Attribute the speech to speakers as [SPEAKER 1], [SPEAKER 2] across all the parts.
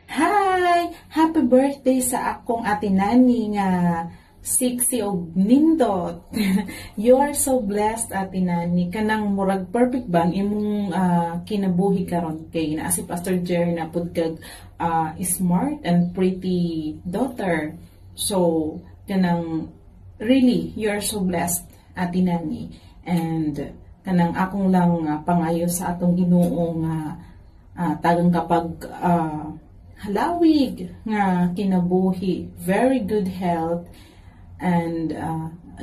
[SPEAKER 1] Hi! Happy birthday sa akong ate nani nga siksi og nindot. You are so blessed, ate nani. Kanang murag perfect bang imong kinabuhi karon kay naa si Pastor Jerry na pud kag smart and pretty daughter. So, kanang really, you are so blessed, ate nani. And kanang akong lang pangayo sa atong Ginoo nga tagang kapag halawig nga kinabuhi, very good health, and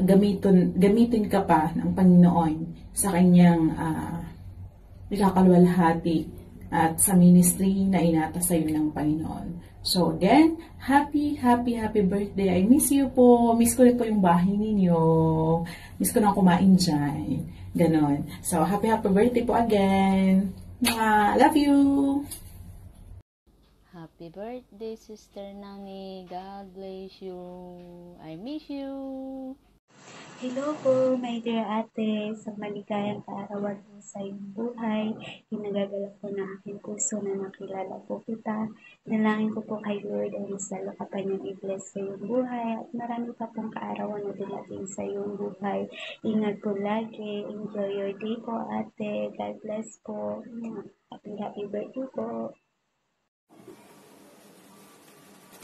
[SPEAKER 1] gamitin ka pa ng Panginoon sa kanyang ikakalwalhati at sa ministry na inata sa iyo ng Panginoon. So again, happy birthday. I miss you po. Miss ko rin po yung bahay ninyo. Miss ko na kumain dyan. Ganon. So happy birthday po again. Love you.
[SPEAKER 2] Happy birthday, Sister Nani. God bless you. I miss you.
[SPEAKER 3] Hello po, my dear ate. Sa maligayang kaarawan po sa iyong buhay, hinagagalak po ng aking puso na nakilala po kita. Dalangin ko po kay Lord ay masalo ka pa niyang i-bless sa iyong buhay at marami pa pong kaarawan na dumating sa iyong buhay. Ingat po lagi. Enjoy your day po, ate. God bless po. Happy birthday po.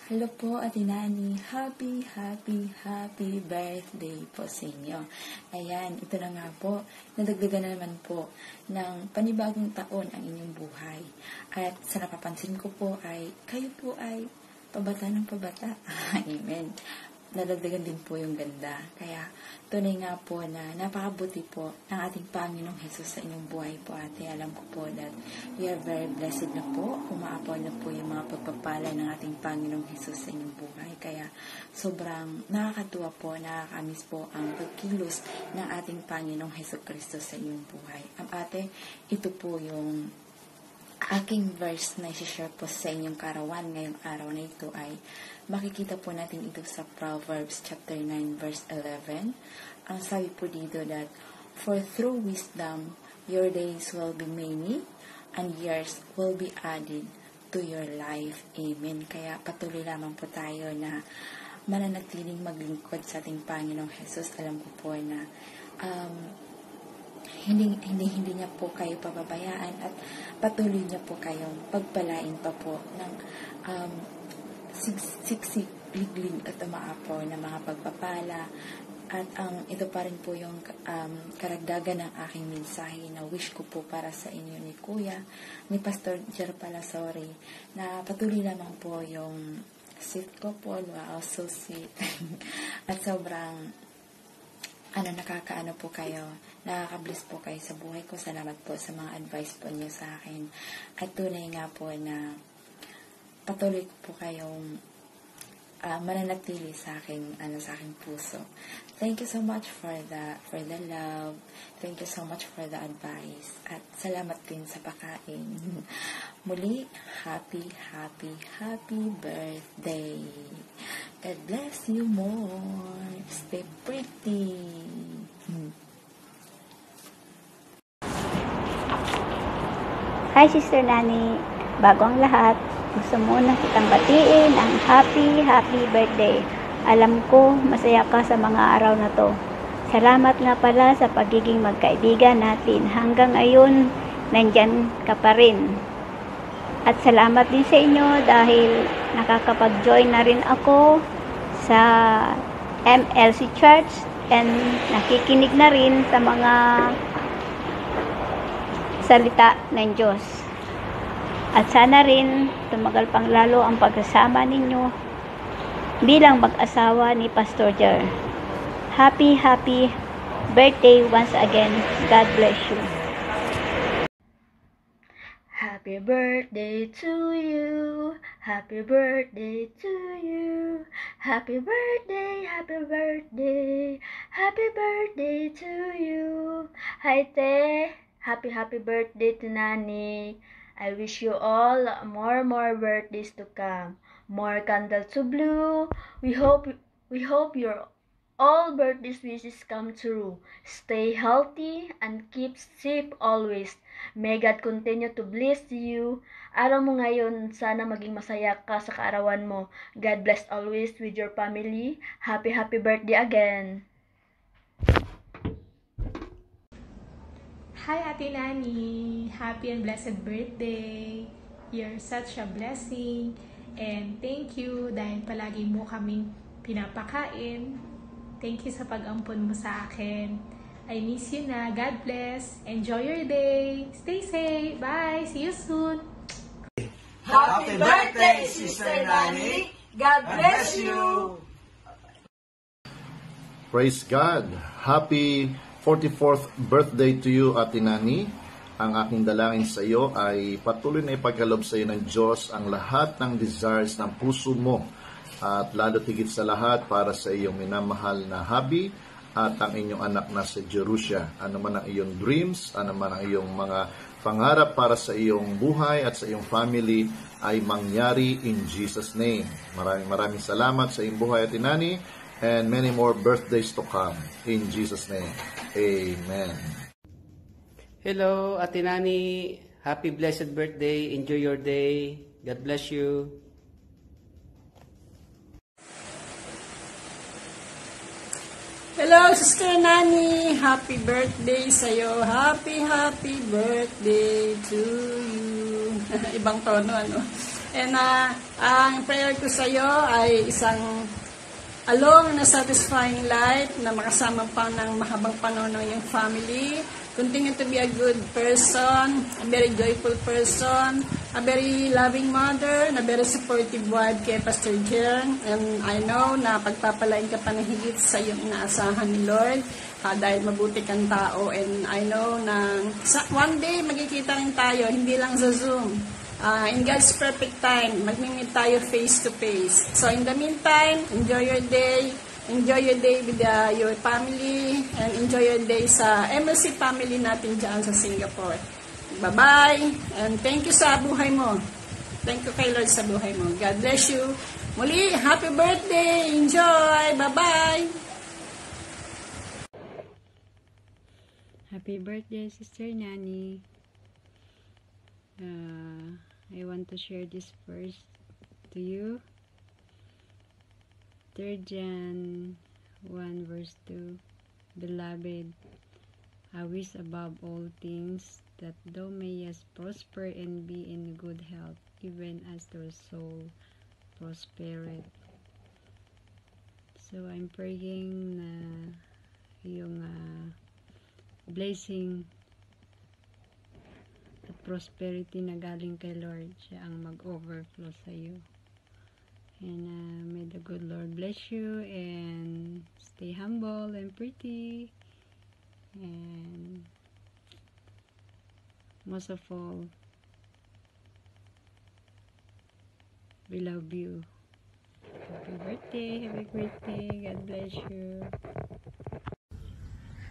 [SPEAKER 4] Hello po, Ate Nani. Happy birthday po sa inyo. Ayan, ito na nga po. Nadagdagan na naman po ng panibagong taon ang inyong buhay. At sa napapansin ko po ay, kayo po ay pabata ng pabata. Amen. Nadagdagan din po yung ganda. Kaya, tunay nga po na napakabuti po ng ating Panginoong Jesus sa inyong buhay po, ate. Alam ko po that we are very blessed na po. Umaapaw na po yung mga pagpapala ng ating Panginoong Jesus sa inyong buhay. Kaya, sobrang nakakatuwa po, nakakamiss po ang pagkilos ng ating Panginoong Hesus Kristo sa inyong buhay. Ate, ito po yung aking verse na i-share po sa inyong karawan ngayong araw na ito ay makikita po natin ito sa Proverbs chapter 9 verse 11. Ang sabi po dito that, for through wisdom your days will be many and years will be added to your life. Amen. Kaya patuloy lamang po tayo na mananatiling maglingkod sa ating Panginoong Jesus. Alam ko po na hindi niya po kayo pababayaan at patuloy niya po kayong pagpalain pa po ng liglig at umaapaw na mga pagpapala. At ito pa rin po yung karagdagan ng aking mensahe na wish ko po para sa inyo ni Kuya, ni Pastor Jer Palasori, na patuloy lamang po yung sweet ko po, wow, so sweet. At sobrang nakakaano po kayo, nakaka-bless po kayo sa buhay ko. Salamat po sa mga advice po niyo sa akin. At tunay nga po na patuloy ko po kayong mananatili sa aking puso. Thank you so much for the love. Thank you so much for the advice. At salamat din sa pagkain. Muli, happy birthday. God bless you more. Stay pretty.
[SPEAKER 3] Hi, Sister Nani. Bago ang lahat, gusto muna kitang batiin ang happy birthday. Alam ko, masaya ka sa mga araw na to. Salamat nga pala sa pagiging magkaibigan natin. Hanggang ngayon, nandyan ka pa rin. At salamat din sa inyo dahil nakakapag-join na rin ako sa MLC Church and nakikinig na rin sa mga salita ng Diyos. At sana rin tumagal pang lalo ang pagsasama ninyo bilang mag-asawa ni Pastor Jer. Happy birthday once again. God bless you.
[SPEAKER 4] Happy birthday to you. Happy birthday to you. Happy birthday. Happy birthday to you. Hi, Te. Happy birthday to Nani. I wish you all more birthdays to come. More candles to blow. We hope
[SPEAKER 5] all birthday wishes come true. Stay healthy and keep safe always. May God continue to bless you. Araw mo ngayon, sana maging masaya ka sa kaarawan mo. God bless always with your family. Happy birthday again.
[SPEAKER 6] Hi, Ate Nani! Happy and blessed birthday! You're such a blessing. And thank you dahil palagi mo kaming pinapakain. Thank you sa pag-ampon mo sa akin. I miss you na. God bless. Enjoy your day. Stay safe. Bye. See you soon.
[SPEAKER 7] Happy birthday, Sister Nani! God bless you!
[SPEAKER 8] Praise God! Happy 44th birthday to you, Ate Nani. Ang aking dalangin sa iyo ay patuloy na ipagkaloob sa iyo ng Diyos ang lahat ng desires ng puso mo at lalo tigit sa lahat para sa iyong minamahal na hubby at ang inyong anak na si Jerusha. Ano man ang iyong dreams, ano man ang iyong mga pangarap para sa iyong buhay at sa iyong family ay mangyari in Jesus' name. Maraming salamat sa iyong buhay, Ate Nani, and many more birthdays to come in Jesus' name. Amen.
[SPEAKER 9] Hello, Ate Nani. Happy blessed birthday. Enjoy your day. God bless you.
[SPEAKER 10] Hello, Sister Nani. Happy birthday sa'yo. Happy birthday to you. Ibang tono, ano? And ang prayer ko sa'yo ay isang along na satisfying life na makasama pa ng mahabang panahon ng iyong family. Continue to be a good person, a very joyful person, a very loving mother, and a very supportive wife kay Pastor Jern. And I know na pagpapalain ka pa ng higit sa iyong inaasahan ni Lord dahil mabuti kang tao. And I know na one day magkikita rin tayo, hindi lang sa Zoom. In God's perfect time, magmimit tayo face to face. So in the meantime, enjoy your day. Enjoy your day with your family and enjoy your day sa MLC family natin dyan sa Singapore. Bye-bye and thank you sa buhay mo. Thank you kay Lord sa buhay mo. God bless you. Muli, happy birthday! Enjoy! Bye-bye!
[SPEAKER 11] Happy birthday, Sister Nani. I want to share this verse to you. 3 John 1 verse 2. Beloved, I wish above all things that thou mayest prosper and be in good health, even as thy soul prospereth. So I'm praying na yung blessing at prosperity na galing kay Lord, siya ang mag-overflow sa iyo. And may the good Lord bless you and stay humble and pretty, and most of all, we love you. Happy birthday, God bless you.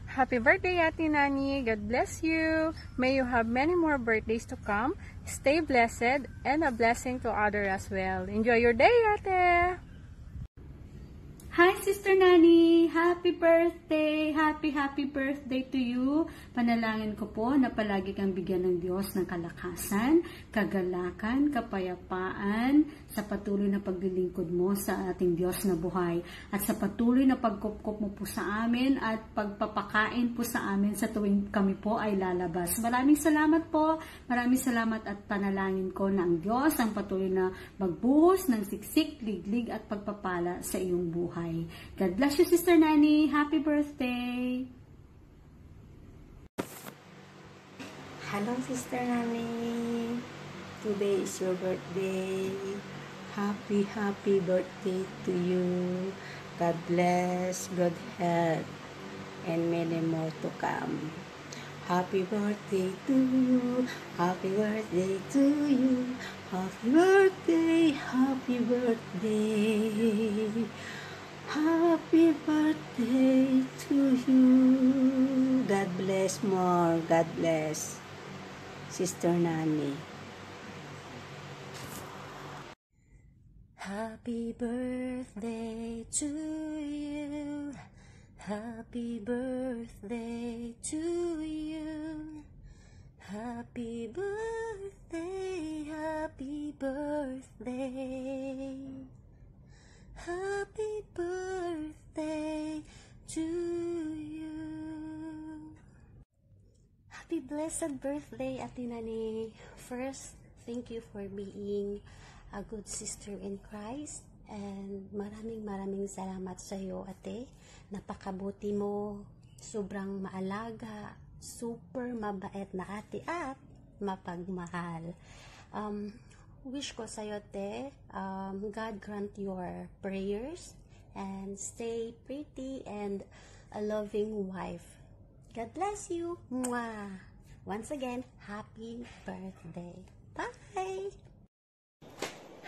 [SPEAKER 6] Happy birthday, Ate Nani. God bless you. May you have many more birthdays to come. Stay blessed and a blessing to others as well. Enjoy your day, Ate.
[SPEAKER 3] Hi, Sister Nani! Happy birthday! Happy birthday to you! Panalangin ko po na palagi kang bigyan ng Diyos ng kalakasan, kagalakan, kapayapaan sa patuloy na paglilingkod mo sa ating Diyos na buhay at sa patuloy na pagkupkup mo po sa amin at pagpapakain po sa amin sa tuwing kami po ay lalabas. Maraming salamat po. Maraming salamat at panalangin ko na ang Diyos ang patuloy na magbuhos ng siksik, liglig at pagpapala sa iyong buhay. God bless you, Sister Nani. Happy birthday!
[SPEAKER 12] Hello, Sister Nani. Today is your birthday. Happy birthday to you. God bless, good health, and many more to come. Happy birthday to you. Happy birthday to you. Happy birthday. Happy birthday. Happy birthday to you. God bless more. God bless. Sister Nani.
[SPEAKER 13] Happy birthday to you.
[SPEAKER 12] Happy birthday to you. Happy birthday, happy birthday. Happy birthday to you. Happy blessed birthday, Ate Nani. First, thank you for being a good sister in Christ. And maraming salamat sa iyo, Ate. Napakabuti mo, sobrang maalaga, super mabait na ate at mapagmahal. Wish ko sa iyo, Ate, God grant your prayers and stay pretty and a loving wife. God bless you. Mwah! Once again, happy birthday. Bye!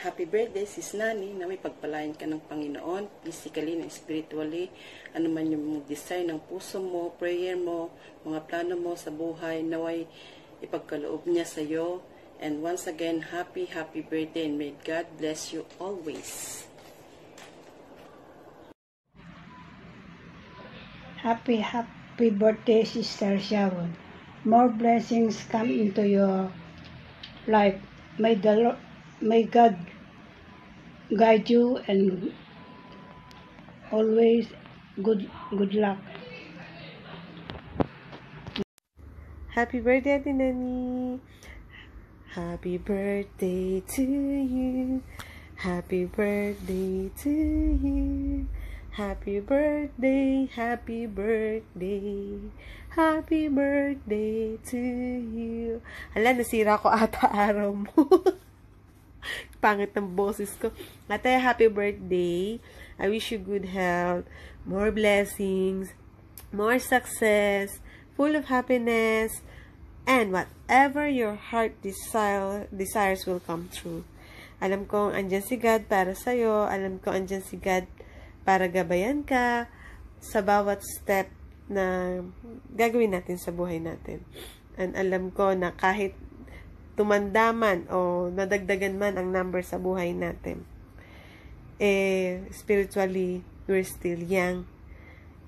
[SPEAKER 13] Happy birthday, Sis Nani, na may pagpalain ka ng Panginoon, physically and spiritually. Ano man yung desire ng puso mo, prayer mo, mga plano mo sa buhay, naway ipagkaloob niya sa iyo. And once again, happy birthday and may God bless you always.
[SPEAKER 14] Happy birthday, Sister Sharon. More blessings come into your life. May God guide you and always good luck.
[SPEAKER 15] Happy birthday, Ate Nani. Happy birthday to you. Happy birthday to you. Happy birthday, happy birthday. Happy birthday to you. Hala, nasira ko ata araw mo. Pangit ng boses ko. Ate, happy birthday. I wish you good health, more blessings, more success, full of happiness, and whatever your heart desires will come true. Alam kong andyan si God para sa'yo. Alam kong andyan si God para gabayan ka sa bawat step na gagawin natin sa buhay natin. And alam ko na kahit tumanda man o nadagdagan man ang number sa buhay natin, spiritually, we're still young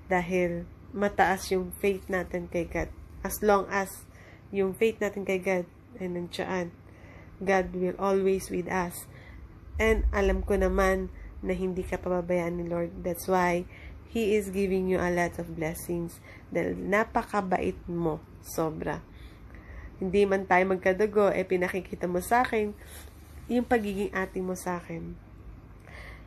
[SPEAKER 15] dahil mataas yung faith natin kay God. As long as yung faith natin kay God ay nandiyan, God will always with us. And alam ko naman na hindi ka pababayaan ni Lord. That's why He is giving you a lot of blessings dahil napakabait mo. Sobra. Hindi man tayo magkadugo, pinakikita mo sa akin yung pagiging ate mo sa akin.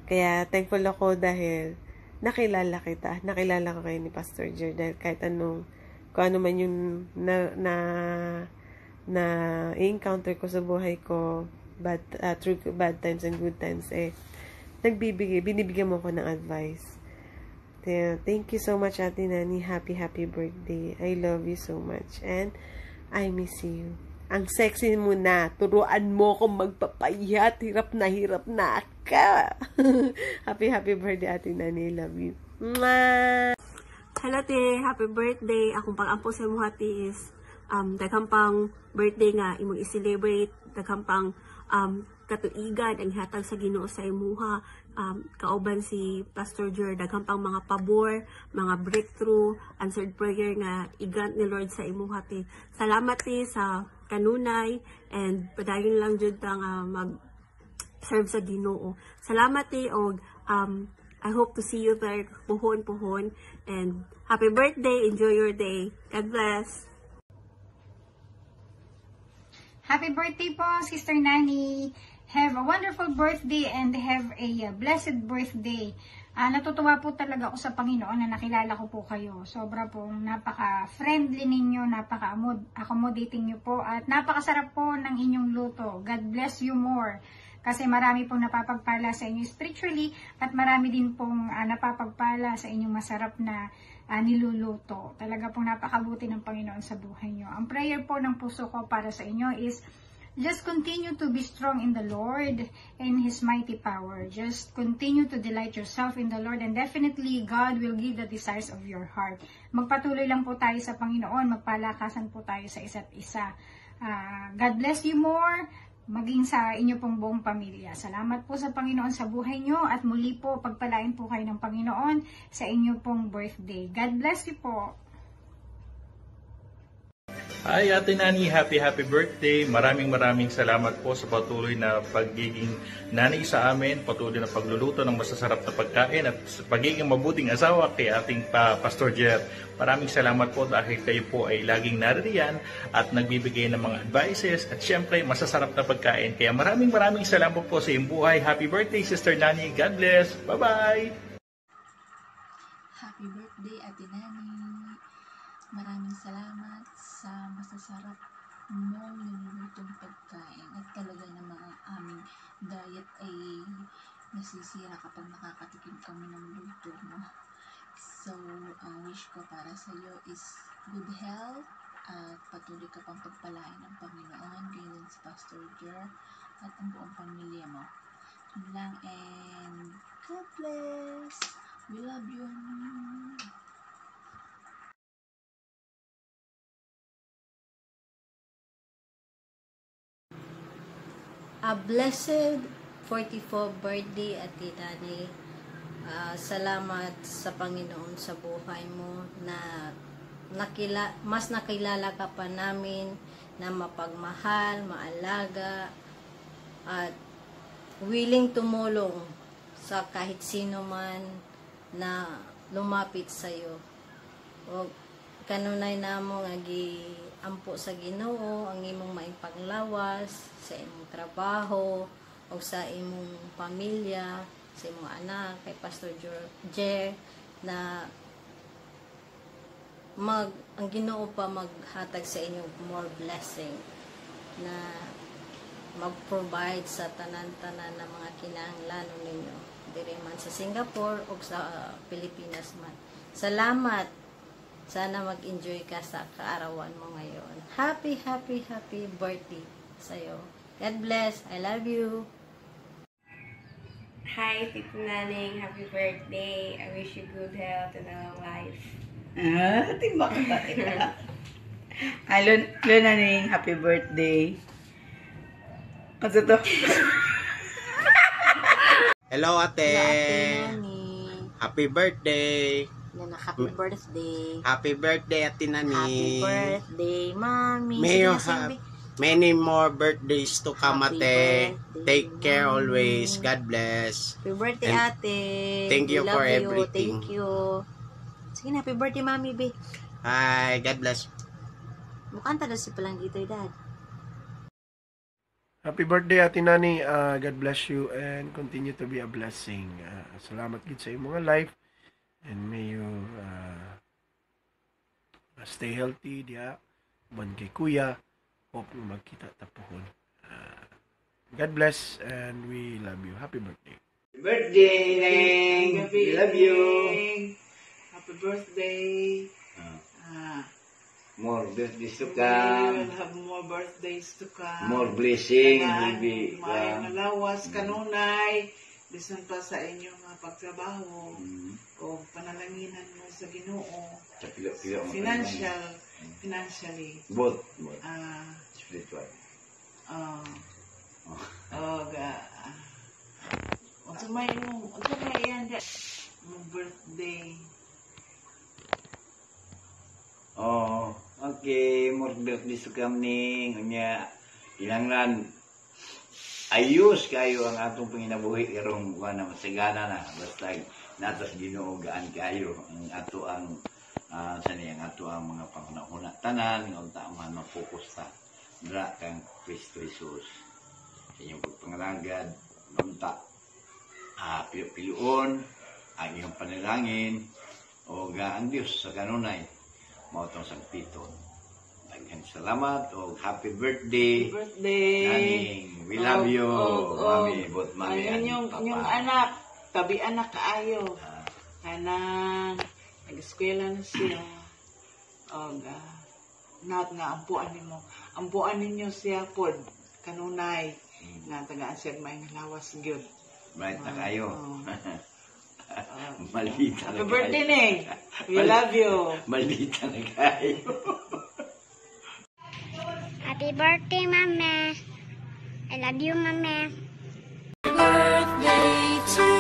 [SPEAKER 15] Kaya thankful ako dahil nakilala kita. Nakilala ko kayo ni Pastor Jer dahil kahit kung ano man yung na i-encounter ko sa buhay ko, through bad times and good times, binibigyan mo ko ng advice. Thank you so much, Ate Nani. Happy birthday. I love you so much. And I miss you. Ang sexy mo na. Turuan mo kung magpapayat. Hirap na ka. Happy birthday, Ate Nani. I love you. Mwah!
[SPEAKER 3] Hello, te. Happy birthday. Akong pag-ampo sa mo, ate, is daghang pang birthday nga imong i-celebrate. Daghang pang katuigan ang hatag sa Ginoo sa imuha, kauban si Pastor Jer, daghang pang mga pabor, mga breakthrough, answered prayer nga i-grant ni Lord sa imuha, te. Salamat, te, sa kanunay, and padayon lang jud ta nga mag-serve sa Ginoo. Salamat, te, og I hope to see you there puhon, and happy birthday, enjoy your day. God bless.
[SPEAKER 16] Happy birthday po, Sister Nani. Have a wonderful birthday and have a blessed birthday. Natutuwa po talaga ako sa Panginoon na nakilala ko po kayo. Sobra po, napaka-friendly ninyo, napaka-accommodating nyo po, at napakasarap po ng inyong luto. God bless you more. Kasi marami pong napapagpala sa inyo spiritually, at marami din pong napapagpala sa inyong masarap na niluluto. Talaga pong napakabuti ng Panginoon sa buhay nyo. Ang prayer po ng puso ko para sa inyo is, just continue to be strong in the Lord and His mighty power. Just continue to delight yourself in the Lord, and definitely God will give the desires of your heart. Magpatuloy lang po tayo sa Panginoon, magpalakasan po tayo sa isa't isa. God bless you more. maging sa inyo pong buong pamilya. Salamat po sa Panginoon sa buhay nyo at muli po pagpalain po kayo ng Panginoon sa inyo pong birthday. God bless you po.
[SPEAKER 17] Hi Ate Nani, happy birthday. Maraming salamat po sa patuloy na pagiging nanay sa amin, patuloy na pagluluto ng masasarap na pagkain at pagiging mabuting asawa kay ating Pastor Jer. Maraming salamat po dahil kayo po ay laging naririyan at nagbibigay ng mga advices at syempre masasarap na pagkain. Kaya maraming salamat po sa iyong buhay. Happy birthday Sister Nani. God bless. Bye-bye.
[SPEAKER 4] Happy birthday, Ate Nani. Maraming salamat sa masasarap mong nilulutong pagkain at talaga namang ang aming diet ay nasisira kapag nakakatikim kami ng luto mo. So, ang wish ko para sa iyo is good health at patuloy ka pang pagpalain ng Panginoon, ganyan si Pastor Jer at ang buong pamilya mo. Yun lang, and God bless. We love you.
[SPEAKER 18] A blessed 44th birthday, Ate Nani. Salamat sa Panginoon sa buhay mo na mas nakilala ka pa namin na mapagmahal, maalaga at willing tumulong sa kahit sino man na lumapit sa iyo. O kanunay namo nga ampo sa Ginoo ang imong maipanglawas sa imong trabaho o sa imong pamilya, sa imong anak, kay Pastor Jer na ang Ginoo pa maghatag sa inyo more blessing na mag-provide sa tanan-tanan ng mga kinahanglanon ninyo diri man sa Singapore o sa Pilipinas man. Salamat. Sana mag-enjoy ka sa kaarawan mo ngayon. Happy birthday sa'yo. God bless. I love you.
[SPEAKER 19] Hi, Tito Naning. Happy birthday. I wish you good health and a long life.
[SPEAKER 20] Timbak ba ito? Hello, Naning. Happy birthday. Ano to?
[SPEAKER 21] Hello, ate.
[SPEAKER 18] Hello, Ate Nani.
[SPEAKER 21] Happy birthday.
[SPEAKER 18] Happy birthday.
[SPEAKER 21] Happy birthday, Ate Nani.
[SPEAKER 18] Happy birthday, Mami.
[SPEAKER 21] May you have many more birthdays to come, Ate. Take care always. God bless.
[SPEAKER 18] Happy birthday,
[SPEAKER 21] And
[SPEAKER 18] Ate.
[SPEAKER 21] Thank you for everything.
[SPEAKER 18] Thank you. Sige na, happy birthday, Mami, be.
[SPEAKER 21] Hi, God bless.
[SPEAKER 18] Mukhang tada si palang dito, Dad.
[SPEAKER 22] Happy birthday, Ate Nani. God bless you and continue to be a blessing. Salamat gid sa imong mga life. And may you stay healthy diya. Ban kay Kuya. Hope na magkita tapuhon. God bless and we love you. Happy birthday.
[SPEAKER 20] Happy birthday, Neng. We love you. Happy birthday.
[SPEAKER 23] More birthdays to
[SPEAKER 20] We
[SPEAKER 23] come.
[SPEAKER 20] will have more birthdays to come.
[SPEAKER 23] More blessing
[SPEAKER 20] Tanan,
[SPEAKER 23] will be.
[SPEAKER 20] may malawas, kanunay. Bisan pa sa inyong mga pagtrabaho. O panalanginan mo sa Ginoo.
[SPEAKER 23] Sa pila
[SPEAKER 20] Financially.
[SPEAKER 23] Both.
[SPEAKER 20] Spiritual. Unsa may yan mong birthday.
[SPEAKER 23] Oh, okay. More birthdays to come, Ning. Unya, ilangan ayos kayo ang atong panginabuhi karong na masagana na basta natas Ginoo gaan kayo ang ato ang mga pangunahuna tanan nga unta man mafokus ta dra kang Kristo Jesus sa inyong pagpangalagad unta piluon ang iyong panalangin o ang Dios sa kanunay mao tong sagpiton. Daghang salamat o happy birthday.
[SPEAKER 20] Happy birthday.
[SPEAKER 23] Naning, we love you. Mami, both mami and papa.
[SPEAKER 20] Yung anak, tabi anak kaayo. Kanang nag-eskwela na siya. Not nga ampuan nimo. Ampuan ninyo siya pod kanunay nga tagaan siya may lawas gyud.
[SPEAKER 23] Right na kayo. Maldita na kayo.
[SPEAKER 20] Happy birthday, Neng. We love you.
[SPEAKER 23] Maldita na kayo.
[SPEAKER 24] Happy birthday, Mama.
[SPEAKER 1] I love you, Mama.
[SPEAKER 2] Birthday to